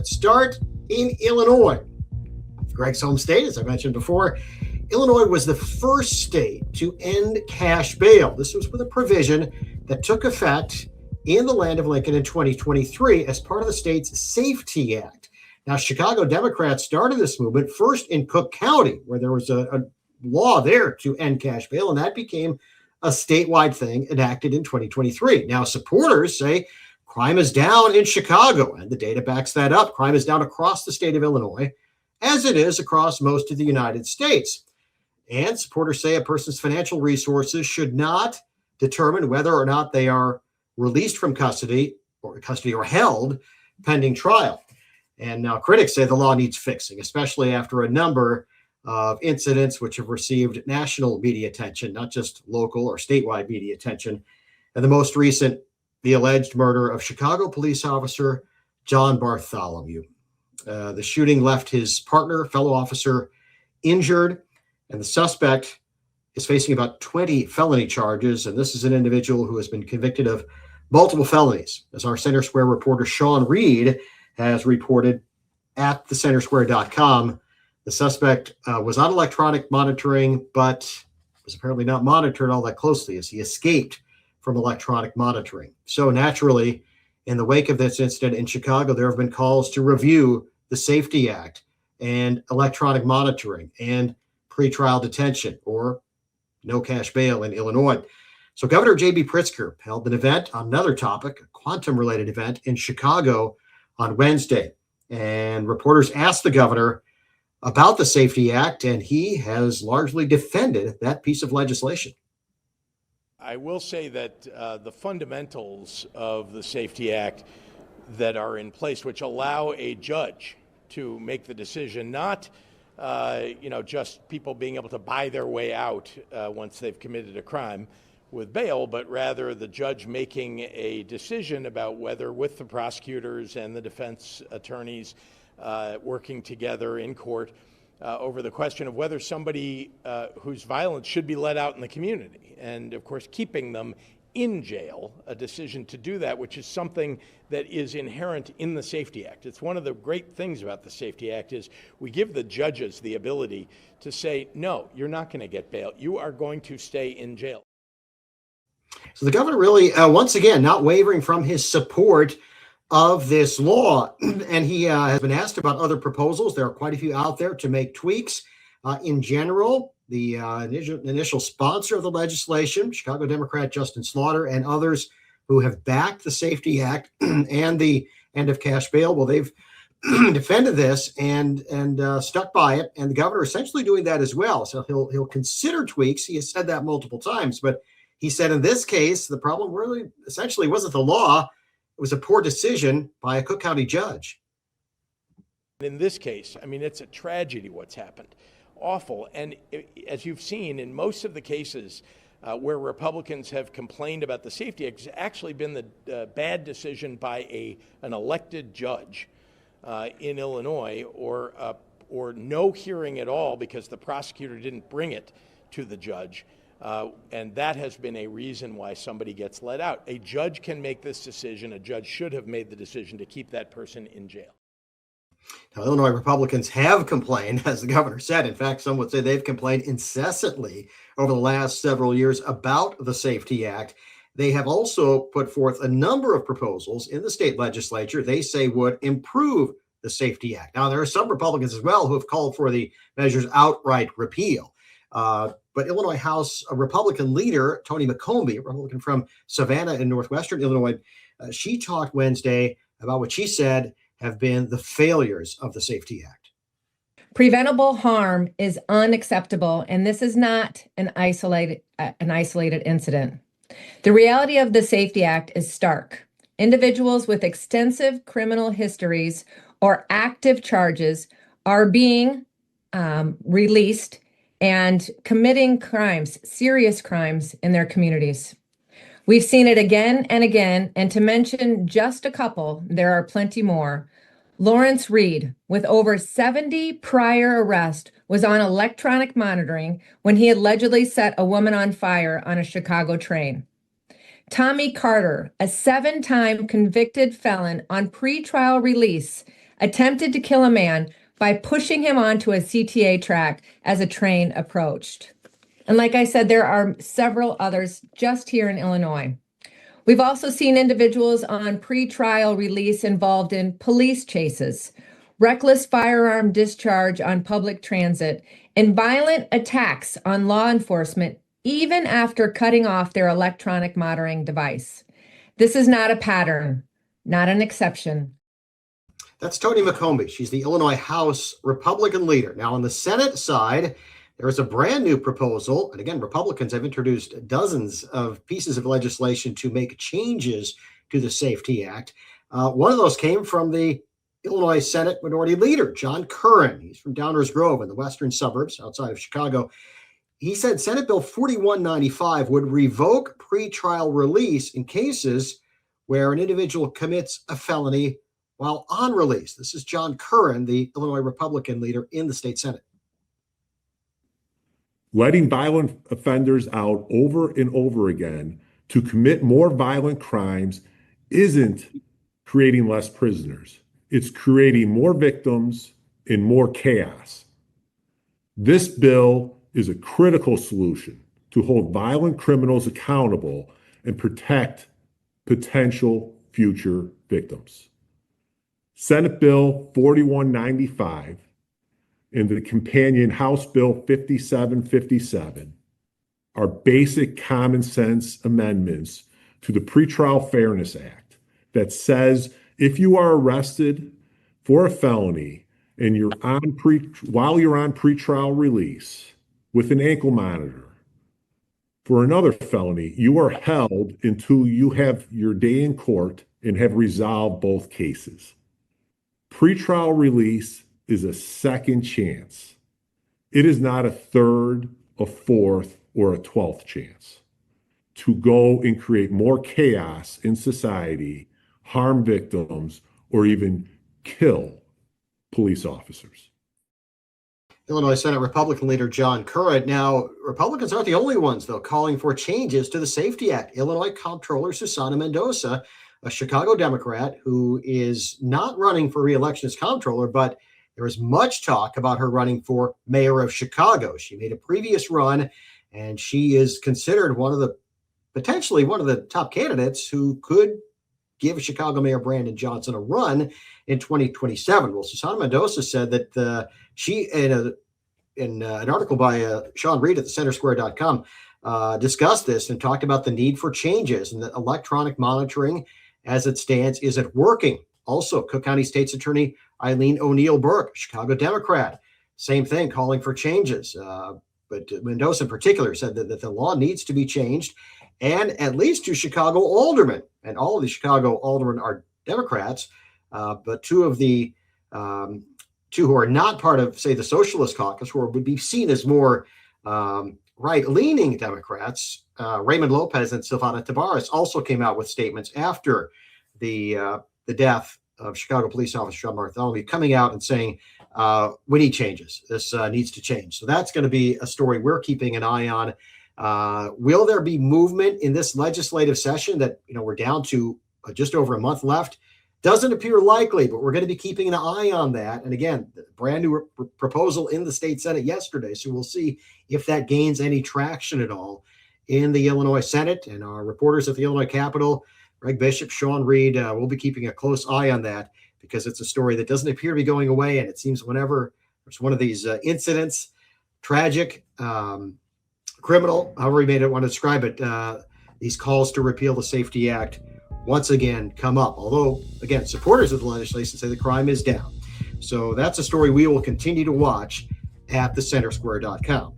Let's start in Illinois. Greg's home state, as I mentioned before. Illinois was the first state to end cash bail. This was with a provision that took effect in the land of Lincoln in 2023 as part of the state's Safety Act. Now, Chicago Democrats started this movement first in Cook County, where there was a law there to end cash bail, and that became a statewide thing enacted in 2023. Now, supporters say crime is down in Chicago, and the data backs that up. Crime is down across the state of Illinois, as it is across most of the United States. And supporters say a person's financial resources should not determine whether or not they are released from custody or held pending trial. And now critics say the law needs fixing, especially after a number of incidents which have received national media attention, not just local or statewide media attention. And the most recent, the alleged murder of Chicago police officer John Bartholomew. The shooting left his partner, fellow officer, injured, and the suspect is facing about 20 felony charges. And this is an individual who has been convicted of multiple felonies, as our Center Square reporter Sean Reed has reported at thecentersquare.com. The suspect was on electronic monitoring, but was apparently not monitored all that closely as he escaped from electronic monitoring. So naturally, in the wake of this incident in Chicago, there have been calls to review the Safety Act and electronic monitoring and pretrial detention or no cash bail in Illinois. So Governor J.B. Pritzker held an event on another topic, a quantum-related event in Chicago on Wednesday. And reporters asked the governor about the Safety Act, and he has largely defended that piece of legislation. I will say that the fundamentals of the Safety Act that are in place, which allow a judge to make the decision, not just people being able to buy their way out once they've committed a crime with bail, but rather the judge making a decision about whether, with the prosecutors and the defense attorneys working together in court over the question of whether somebody whose violence should be let out in the community, and of course keeping them in jail, a decision to do that, which is something that is inherent in the Safety Act. It's one of the great things about the Safety Act is we give the judges the ability to say, no, you're not going to get bail. You are going to stay in jail. So the governor really, once again, not wavering from his support of this law. And he has been asked about other proposals. There are quite a few out there to make tweaks. In general, the initial sponsor of the legislation, Chicago Democrat Justin Slaughter, and others who have backed the Safety Act and the end of cash bail, well, they've defended this and stuck by it. And the governor essentially doing that as well. So he'll consider tweaks. He has said that multiple times, but he said in this case, the problem really essentially wasn't the law. It was a poor decision by a Cook County judge. In this case, I mean, it's a tragedy what's happened. Awful. And as you've seen in most of the cases where Republicans have complained about the Safety Act, it's actually been the bad decision by an elected judge in Illinois or no hearing at all because the prosecutor didn't bring it to the judge. And that has been a reason why somebody gets let out. A judge can make this decision. A judge should have made the decision to keep that person in jail. Now, Illinois Republicans have complained, as the governor said. In fact, some would say they've complained incessantly over the last several years about the Safety Act. They have also put forth a number of proposals in the state legislature they say would improve the Safety Act. Now, there are some Republicans as well who have called for the measure's outright repeal. But Illinois House Republican leader, Tony McCombie, a Republican from Savannah in northwestern Illinois, she talked Wednesday about what she said have been the failures of the Safety Act. Preventable harm is unacceptable, and this is not an isolated incident. The reality of the Safety Act is stark. Individuals with extensive criminal histories or active charges are being released and committing crimes, serious crimes in their communities. We've seen it again and again, and to mention just a couple, there are plenty more. Lawrence Reed, with over 70 prior arrests, was on electronic monitoring when he allegedly set a woman on fire on a Chicago train. Tommy Carter, a 7-time convicted felon on pretrial release attempted to kill a man by pushing him onto a CTA track as a train approached. And like I said, there are several others just here in Illinois. We've also seen individuals on pretrial release involved in police chases, reckless firearm discharge on public transit, and violent attacks on law enforcement, even after cutting off their electronic monitoring device. This is not a pattern, not an exception. That's Toni McCombie. She's the Illinois House Republican leader. Now, on the Senate side, there is a brand new proposal. And again, Republicans have introduced dozens of pieces of legislation to make changes to the Safety Act. One of those came from the Illinois Senate Minority Leader, John Curran. He's from Downers Grove in the western suburbs outside of Chicago. He said Senate Bill 4195 would revoke pretrial release in cases where an individual commits a felony while on release. This is John Curran, the Illinois Republican leader in the state Senate. Letting violent offenders out over and over again to commit more violent crimes isn't creating less prisoners. It's creating more victims and more chaos. This bill is a critical solution to hold violent criminals accountable and protect potential future victims. Senate Bill 4195 and the companion House Bill 5757 are basic common sense amendments to the Pretrial Fairness Act that says if you are arrested for a felony and you're on while you're on pretrial release with an ankle monitor for another felony, you are held until you have your day in court and have resolved both cases. Pretrial release is a second chance. It is not a third, a fourth, or a 12th chance to go and create more chaos in society, harm victims, or even kill police officers. Illinois Senate Republican leader John Curran. Now, Republicans aren't the only ones, though, calling for changes to the Safety Act. Illinois Comptroller Susana Mendoza, a Chicago Democrat who is not running for re-election as comptroller, but there is much talk about her running for mayor of Chicago. She made a previous run, and she is considered potentially one of the top candidates who could give Chicago Mayor Brandon Johnson a run in 2027. Well, Susana Mendoza said that she, in an article by Sean Reed at thecentersquare.com, discussed this and talked about the need for changes and that electronic monitoring as it stands isn't working. Also, Cook County State's Attorney Eileen O'Neill Burke, Chicago Democrat, same thing, calling for changes. But Mendoza in particular said that the law needs to be changed, and at least two Chicago aldermen, and all of the Chicago aldermen are Democrats, but two of the two who are not part of, say, the Socialist Caucus, who would be seen as more right-leaning Democrats, Raymond Lopez and Silvana Tabares, also came out with statements after the death of Chicago police officer Sean Bartholomew, coming out and saying, we need changes. This needs to change. So that's going to be a story we're keeping an eye on. Will there be movement in this legislative session that, we're down to just over a month left? Doesn't appear likely, but we're going to be keeping an eye on that. And again, the brand new proposal in the state Senate yesterday. So we'll see if that gains any traction at all in the Illinois Senate. And our reporters at the Illinois Capitol, Greg Bishop, Sean Reed, will be keeping a close eye on that because it's a story that doesn't appear to be going away. And it seems whenever there's one of these incidents, tragic, criminal, however you may want to describe it, these calls to repeal the Safety Act once again come up. Although, again, supporters of the legislation say the crime is down. So that's a story we will continue to watch at thecentersquare.com.